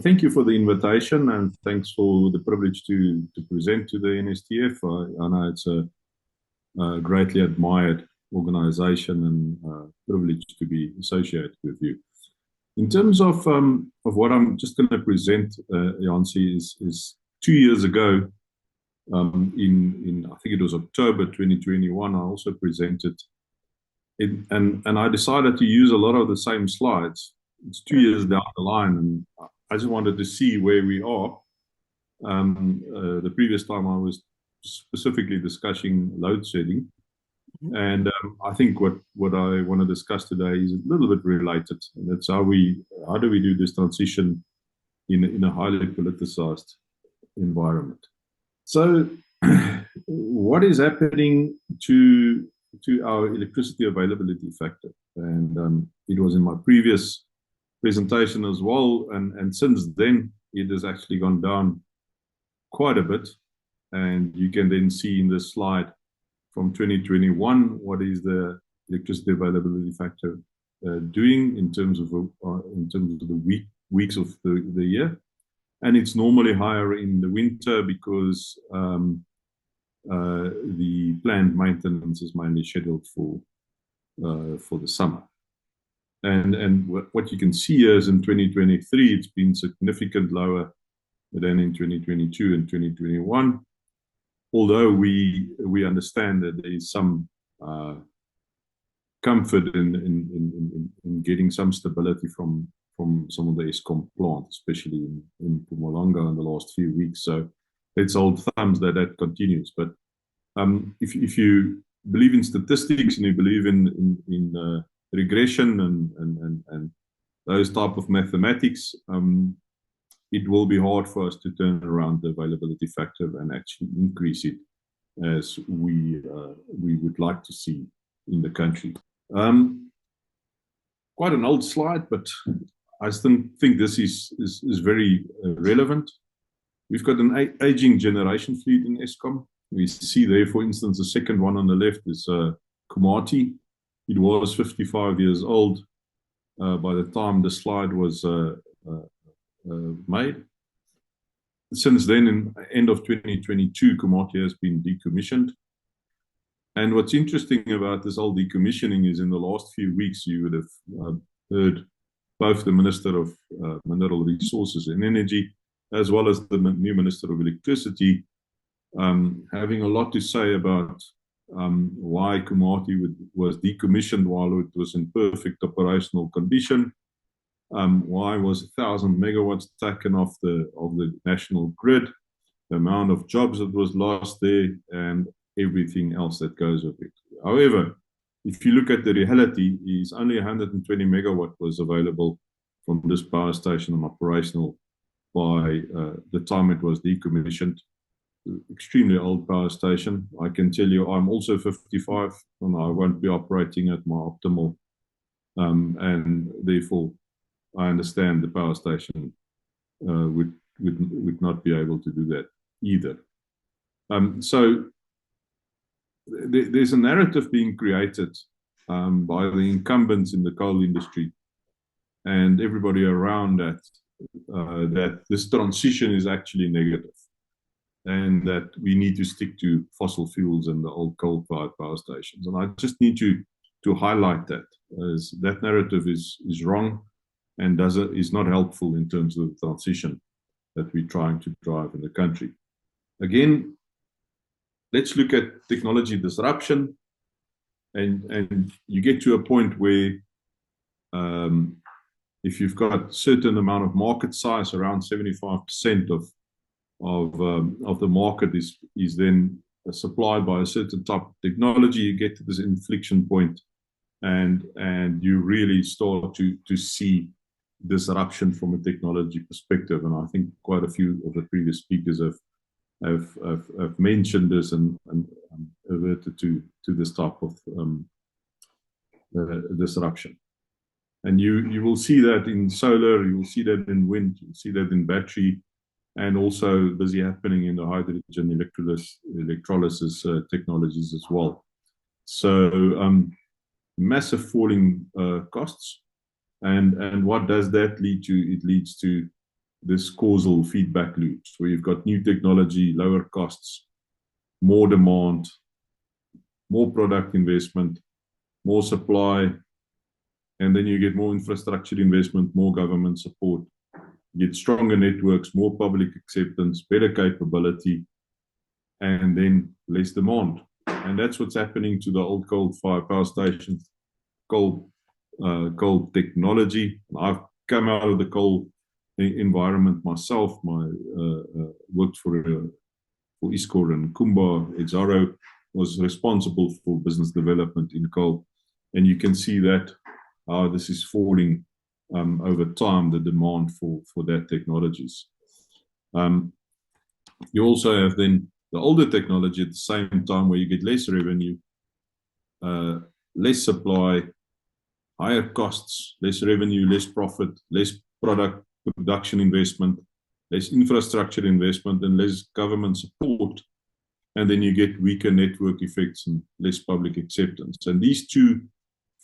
Thank you for the invitation, and thanks for the privilege to present to the NSTF. I know it's a greatly admired organization and privilege to be associated with you. In terms of what I'm just going to present, Jansi, is 2 years ago, in I think it was October 2021, I also presented it, and I decided to use a lot of the same slides. It's 2 years down the line, and I just wanted to see where we are. The previous time I was specifically discussing load shedding. And I think what I want to discuss today is a little bit related. And that's how do we do this transition in a highly politicized environment. So what is happening to our electricity availability factor? And it was in my previous presentation as well, and since then it has actually gone down quite a bit, and you can then see in this slide from 2021 what is the electricity availability factor doing in terms of the weeks of the year, and it's normally higher in the winter because the planned maintenance is mainly scheduled for the summer. And what you can see here is in 2023, it's been significantly lower than in 2022 and 2021. Although we understand that there is some comfort in getting some stability from some of the Eskom plant, especially in Mpumalanga in the last few weeks. So let's hold thumbs that continues. But if you believe in statistics and you believe in regression and those type of mathematics, it will be hard for us to turn around the availability factor and actually increase it as we would like to see in the country. Quite an old slide, but I still think this is very relevant. We've got an aging generation fleet in Eskom. We see there, for instance, the second one on the left is Komati. It was 55 years old by the time the slide was made. Since then, in the end of 2022, Komati has been decommissioned. And what's interesting about this whole decommissioning is in the last few weeks, you would have heard both the Minister of Mineral Resources and Energy, as well as the new Minister of Electricity, having a lot to say about why Komati was decommissioned while it was in perfect operational condition. Why was 1,000 megawatts taken off the national grid, the amount of jobs that was lost there, and everything else that goes with it. However, if you look at the reality, is only 120 megawatt was available from this power station and operational by the time it was decommissioned. Extremely old power station. I can tell you I'm also 55 and I won't be operating at my optimal, and therefore I understand the power station would not be able to do that either. So there's a narrative being created by the incumbents in the coal industry and everybody around that, that this transition is actually negative, and that we need to stick to fossil fuels and the old coal-fired power stations. And I just need to highlight that, as that narrative is wrong and is not helpful in terms of the transition that we're trying to drive in the country. Again, let's look at technology disruption, and you get to a point where if you've got a certain amount of market size, around 75% of the market is then supplied by a certain type of technology, you get to this inflection point, and you really start to see disruption from a technology perspective. And I think quite a few of the previous speakers have mentioned this, and averted to this type of disruption. And you will see that in solar, you will see that in wind, you will see that in battery, and also busy happening in the hydrogen electrolysis technologies as well. So massive falling costs. And what does that lead to? It leads to this causal feedback loops where you've got new technology, lower costs, more demand, more product investment, more supply, and then you get more infrastructure investment, more government support, you get stronger networks, more public acceptance, better capability, and then less demand. And that's what's happening to the old coal-fired power stations, coal technology. I've come out of the coal environment myself. Worked for Iscor and Kumba. Exaro was responsible for business development in coal, and you can see that how this is falling over time, the demand for that technologies. You also have then the older technology at the same time where you get less revenue, less supply, higher costs, less revenue, less profit, less production investment, less infrastructure investment, and less government support. And then you get weaker network effects and less public acceptance. And these two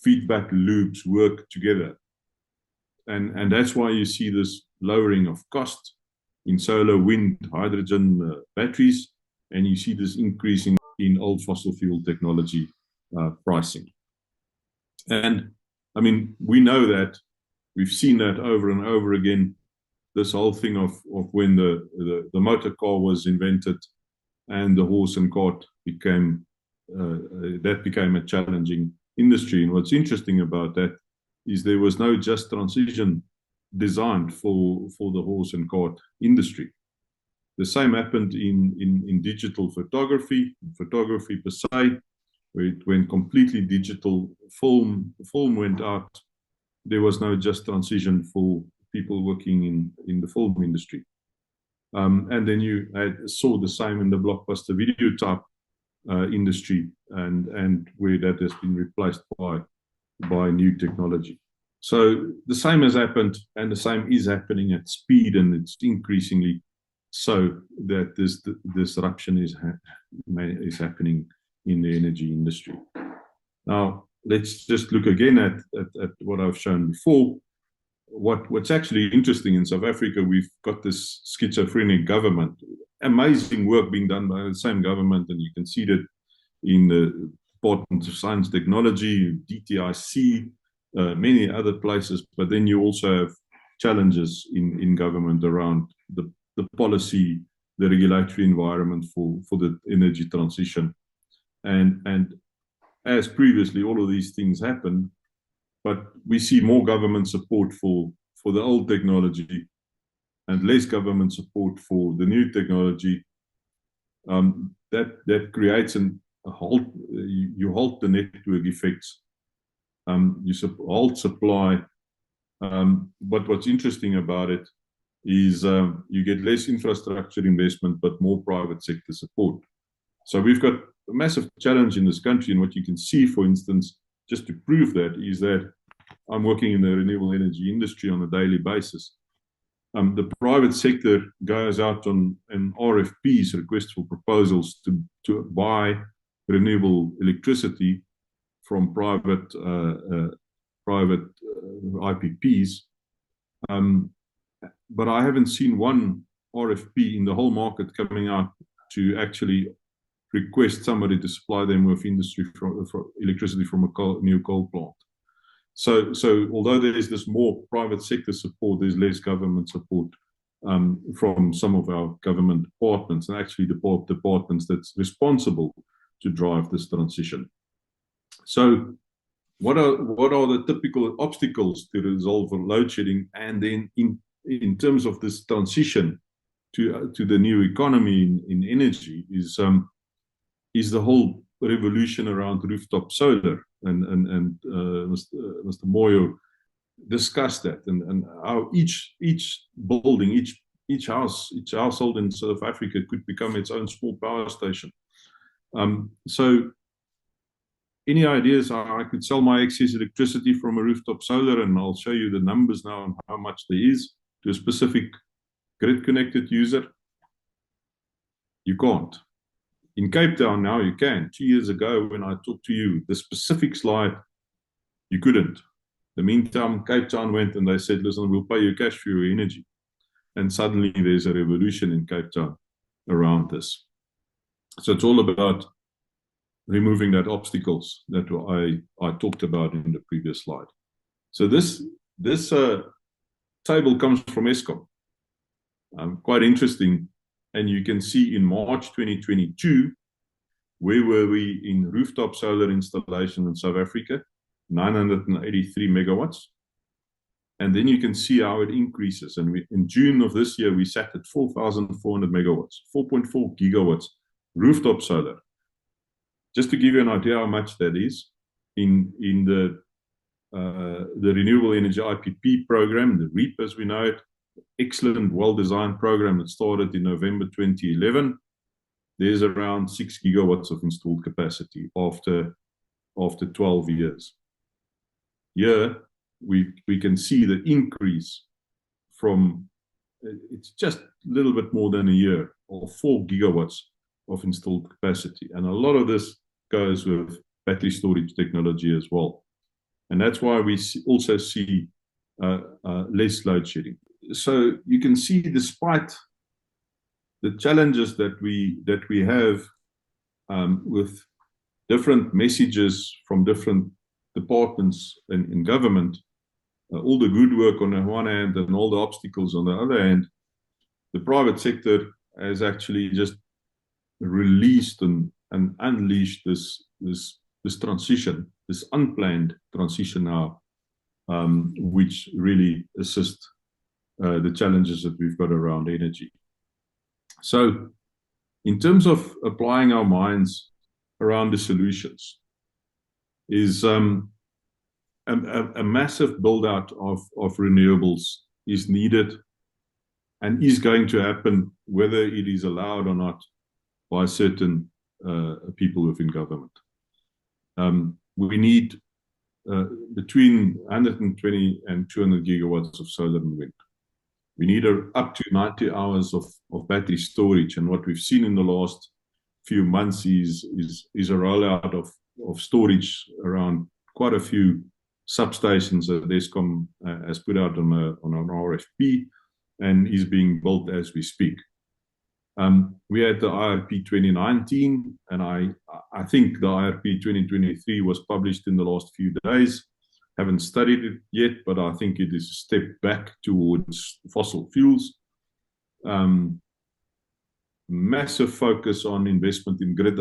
feedback loops work together. And that's why you see this lowering of cost in solar, wind, hydrogen, batteries, and you see this increase in old fossil fuel technology pricing. And I mean, we know that, we've seen that over and over again, this whole thing of when the motor car was invented and the horse and cart became a challenging industry. And what's interesting about that is there was no just transition designed for the horse and cart industry. The same happened in digital photography per se, where it went completely digital. Film went out. There was no just transition for people working in the film industry. And then you saw the same in the blockbuster video type industry, and where that has been replaced by new technology. So the same has happened, and the same is happening at speed, and it's increasingly so that this disruption is happening in the energy industry. Now, let's just look again at what I've shown before. What's actually interesting in South Africa, we've got this schizophrenic government. Amazing work being done by the same government, and you can see that in the Department of Science Technology, DTIC, many other places. But then you also have challenges in government around the policy, the regulatory environment for the energy transition. And as previously, all of these things happen, but we see more government support for the old technology and less government support for the new technology. That creates a halt. You halt the network effects. You halt supply. But what's interesting about it is you get less infrastructure investment, but more private sector support. So we've got a massive challenge in this country, and what you can see, for instance, just to prove that, is that I'm working in the renewable energy industry on a daily basis. The private sector goes out on RFPs, requests for proposals, to buy renewable electricity from private IPPs. But I haven't seen one RFP in the whole market coming out to actually request somebody to supply them with electricity from a new coal plant. So although there is this more private sector support, there's less government support from some of our government departments, and actually the departments that's responsible to drive this transition. So what are the typical obstacles to resolve load shedding? And then in terms of this transition to the new economy in energy is the whole revolution around rooftop solar, and Mr. Moyo discussed that, and how each building, each household in South Africa could become its own small power station. So any ideas? I could sell my excess electricity from a rooftop solar, and I'll show you the numbers now on how much there is to a specific grid-connected user. You can't. In Cape Town now you can. 2 years ago when I talked to you, the specific slide, you couldn't. In the meantime, Cape Town went and they said, listen, we'll pay you cash for your energy. And suddenly there's a revolution in Cape Town around this. So it's all about removing that obstacles that I talked about in the previous slide. So this table comes from Eskom. Quite interesting. And you can see in March 2022, where were we in rooftop solar installation in South Africa? 983 megawatts. And then you can see how it increases. And in June of this year, we sat at 4,400 megawatts, 4.4 gigawatts rooftop solar. Just to give you an idea how much that is, in the Renewable Energy IPP program, the REAP as we know it, excellent, well-designed program that started in November 2011, there's around 6 gigawatts of installed capacity after 12 years. Here, we can see the increase from, it's just a little bit more than a year, or 4 gigawatts of installed capacity. And a lot of this goes with battery storage technology as well. And that's why we also see less load shedding. So you can see, despite the challenges that we have with different messages from different departments in government, all the good work on the one hand and all the obstacles on the other hand, the private sector has actually just released and unleashed this transition, this unplanned transition now, which really assists the challenges that we've got around energy. So in terms of applying our minds around the solutions, is a massive build out of renewables is needed and is going to happen, whether it is allowed or not by certain people within government. We need between 120 and 200 gigawatts of solar and wind. We need up to 90 hours of battery storage. And what we've seen in the last few months is a rollout of storage around quite a few substations that Eskom has put out on an RFP and is being built as we speak. We had the IRP 2019, and I think the IRP 2023 was published in the last few days. Haven't studied it yet, but I think it is a step back towards fossil fuels. Massive focus on investment in grid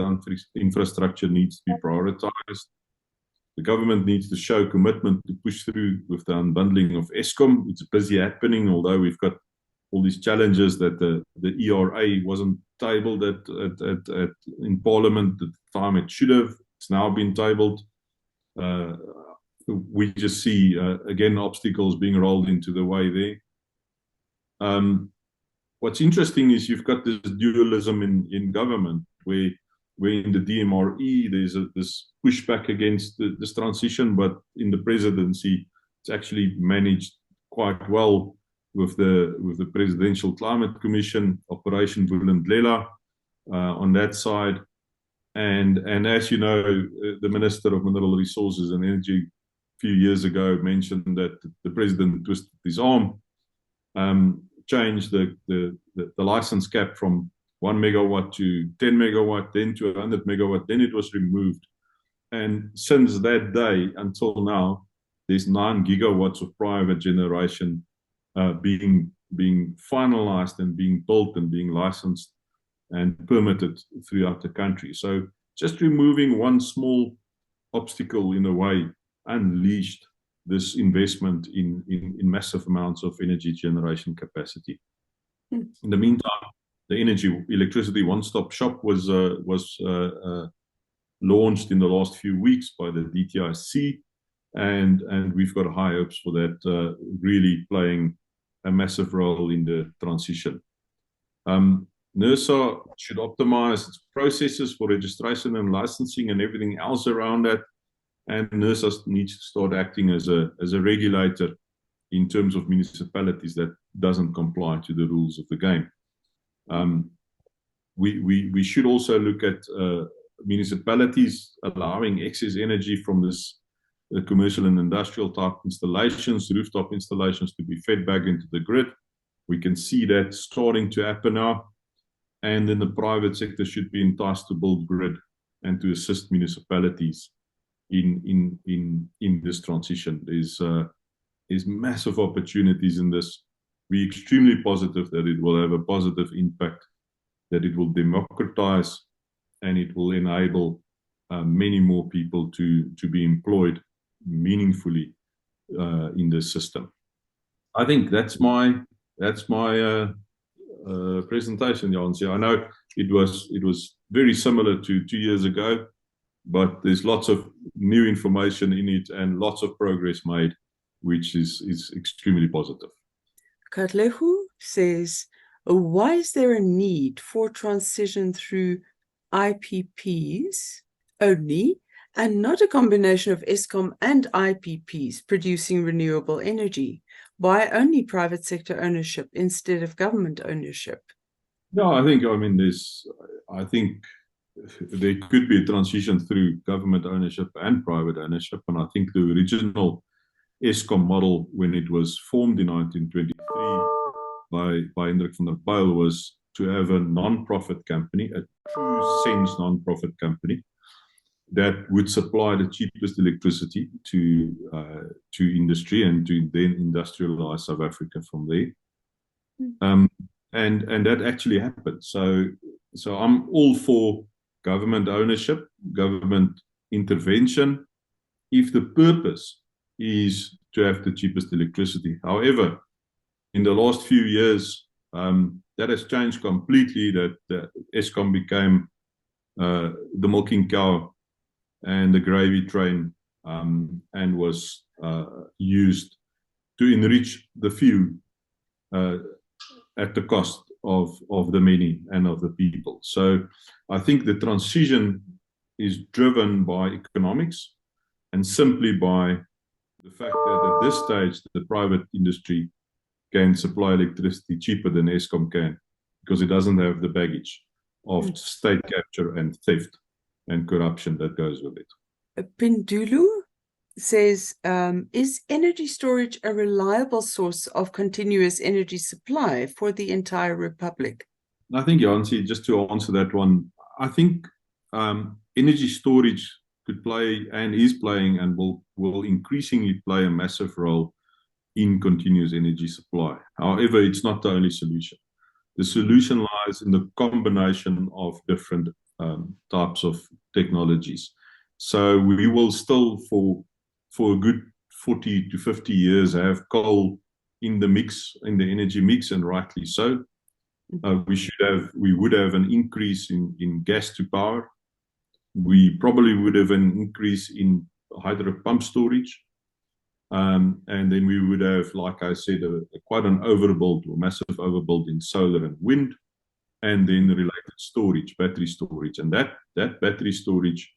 infrastructure needs to be prioritized. The government needs to show commitment to push through with the unbundling of Eskom. It's busy happening, although we've got all these challenges that the ERA wasn't tabled in Parliament at the time it should have. It's now been tabled. We just see, again, obstacles being rolled into the way there. What's interesting is you've got this dualism in government, where in the DMRE there's this pushback against this transition, but in the presidency it's actually managed quite well with the Presidential Climate Commission, Operation Vulindlela, on that side. And as you know, the Minister of Mineral Resources and Energy a few years ago mentioned that the president twisted his arm, changed the license cap from 1 megawatt to 10 megawatt, then to 100 megawatt, then it was removed. And since that day until now, there's 9 gigawatts of private generation being finalized and being built and being licensed and permitted throughout the country. So just removing one small obstacle in a way unleashed this investment in massive amounts of energy generation capacity. In the meantime, the electricity one-stop shop was launched in the last few weeks by the DTIC, and we've got high hopes for that really playing a massive role in the transition. NERSA should optimize its processes for registration and licensing and everything else around that. And NERSA needs to start acting as a regulator in terms of municipalities that doesn't comply to the rules of the game. We should also look at municipalities allowing excess energy from this commercial and industrial type installations, rooftop installations, to be fed back into the grid. We can see that starting to happen now. And then the private sector should be enticed to build grid and to assist municipalities in this transition. There's massive opportunities in this. We're extremely positive that it will have a positive impact, that it will democratize, and it will enable many more people to be employed meaningfully in this system. I think that's my presentation, Jansi. I know it was very similar to 2 years ago, but there's lots of new information in it and lots of progress made, which is extremely positive. Katlehu says, why is there a need for transition through IPPs only and not a combination of Eskom and IPPs producing renewable energy? Why only private sector ownership instead of government ownership? No, I think there could be a transition through government ownership and private ownership. And I think the original Eskom model, when it was formed in 1923 by Hendrik van der Bijl, was to have a non-profit company, a true sense non-profit company, that would supply the cheapest electricity to industry and to then industrialize South Africa from there. And that actually happened. So I'm all for government ownership, government intervention, if the purpose is to have the cheapest electricity. However, in the last few years, that has changed completely, that Eskom became the milking cow and the gravy train, and was used to enrich the few at the cost of the many and of the people. So I think the transition is driven by economics and simply by the fact that at this stage the private industry can supply electricity cheaper than Eskom can, because it doesn't have the baggage of state capture and theft and corruption that goes with it. Pindulu says, is energy storage a reliable source of continuous energy supply for the entire republic? I think, Jansi, just to answer that one, I think energy storage could play and is playing and will increasingly play a massive role in continuous energy supply. However, it's not the only solution. The solution lies in the combination of different types of technologies. So we will still, for a good 40 to 50 years, have coal in the mix, in the energy mix, and rightly so. We would have an increase in gas to power. We probably would have an increase in hydro pump storage. And then we would have, like I said, quite an overbuild or massive overbuild in solar and wind, and then related storage, battery storage. And that battery storage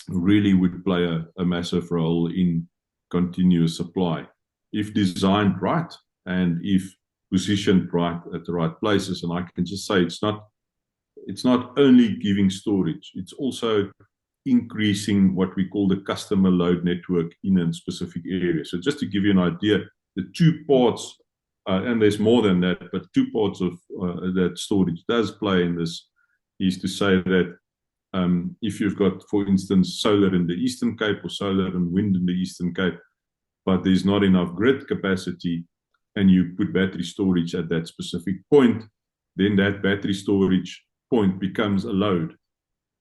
really would play a massive role in continuous supply if designed right and if positioned right at the right places. And I can just say it's not only giving storage, it's also increasing what we call the customer load network in a specific area. So just to give you an idea, the two parts, and there's more than that, but two parts of that storage does play in this, is to say that if you've got, for instance, solar in the Eastern Cape or solar and wind in the Eastern Cape, but there's not enough grid capacity, and you put battery storage at that specific point, then that battery storage point becomes a load,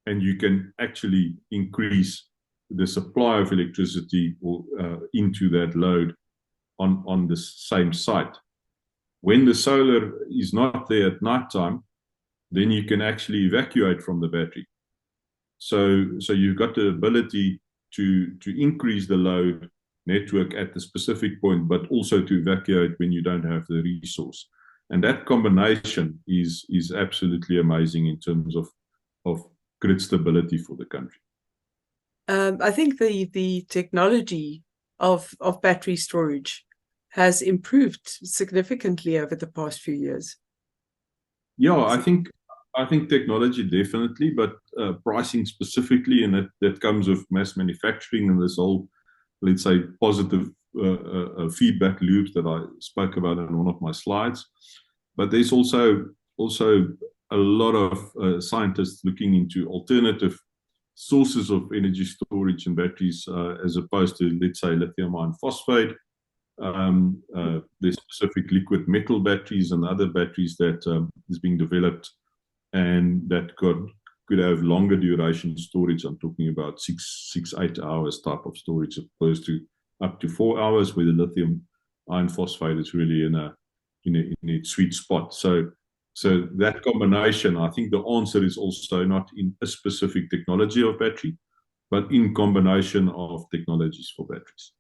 and you can actually increase the supply of electricity into that load on the same site. When the solar is not there at night time, then you can actually evacuate from the battery. So you've got the ability to increase the load network at the specific point, but also to evacuate when you don't have the resource. And that combination is absolutely amazing in terms of grid stability for the country. I think the technology of battery storage has improved significantly over the past few years. Yeah, I think technology definitely, but pricing specifically, and that comes with mass manufacturing and this whole, let's say, positive feedback loop that I spoke about in one of my slides. But there's also a lot of scientists looking into alternative sources of energy storage and batteries, as opposed to, let's say, lithium iron phosphate. There's specific liquid metal batteries and other batteries that is being developed, and that could have longer duration storage. I'm talking about 8 hours type of storage, as opposed to up to 4 hours, where the lithium iron phosphate is really in its sweet spot. So that combination, I think the answer is also not in a specific technology of battery, but in combination of technologies for batteries.